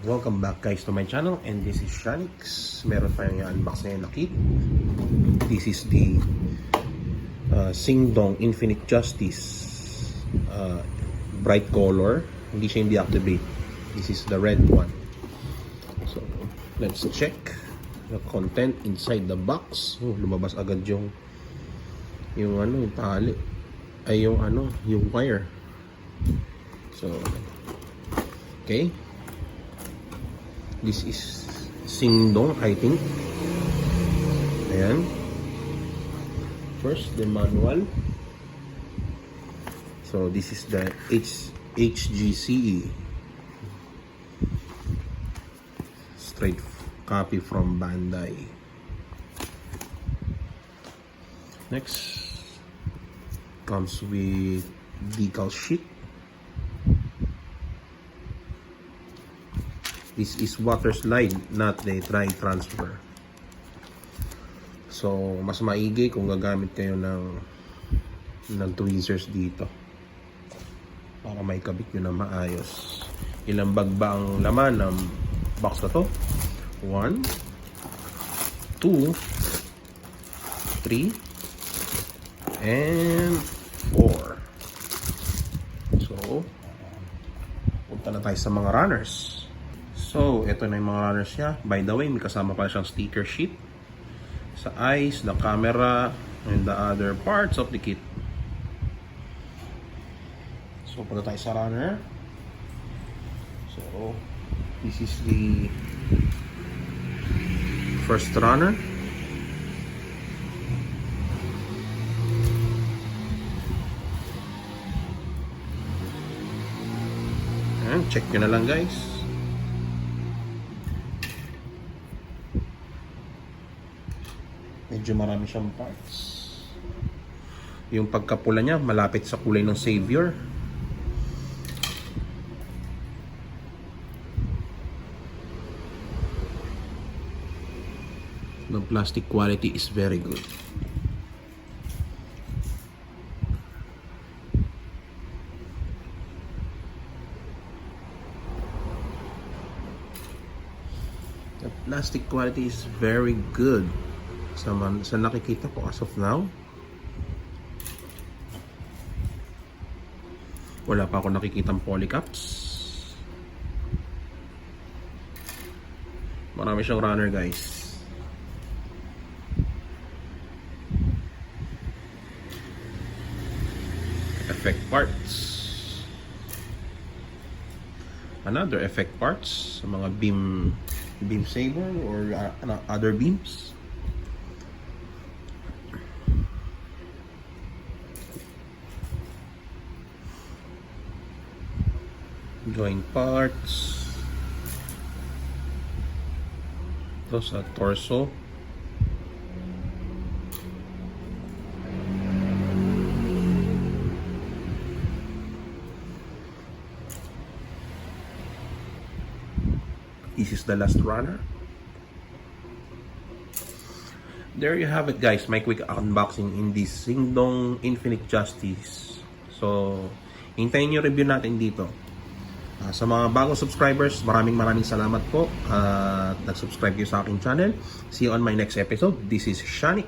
Welcome back guys to my channel, and this is Xing. Meron tayong i-unbox na na kit. This is the Xing Infinite Justice bright color. Hindi siya deactivate. This is the red one. So let's check the content inside the box. Lumabas agad yung tali ay yung wire. So okay, this is Xing, I think. Ayan. First, the manual. So this is the Hgce. Straight copy from Bandai. Next, comes with decal sheet. This is water slide, not the dry transfer. So mas maigi kung gagamit kayo ng tweezers dito para may kabit nyo na maayos. Ilang bag ba ang laman ng box na to? 1, 2, 3, and 4. So punta na tayo sa mga runners. So ito na yung mga runners niya. By the way, may kasama pa siyang sticker sheet sa eyes, the camera, and the other parts of the kit. So punta tayo sa runner. So this is the first runner. And check nyo na lang guys. Medyo marami siyang parts. Yung pagkapula niya malapit sa kulay ng Savior. The plastic quality is very good. The plastic quality is very good. Sa nakikita ko as of now, wala pa ako nakikitang polycaps. Marami siyang runner guys. Effect parts, another effect parts sa mga beam saber or other beams. Joint parts. Ito sa torso. This is the last runner. There you have it guys, my quick unboxing in this Xing Infinite Justice. So hintayin nyo review natin dito. Sa mga bagong subscribers, maraming salamat po at nag-subscribe kayo sa aking channel. See you on my next episode. This is Xing.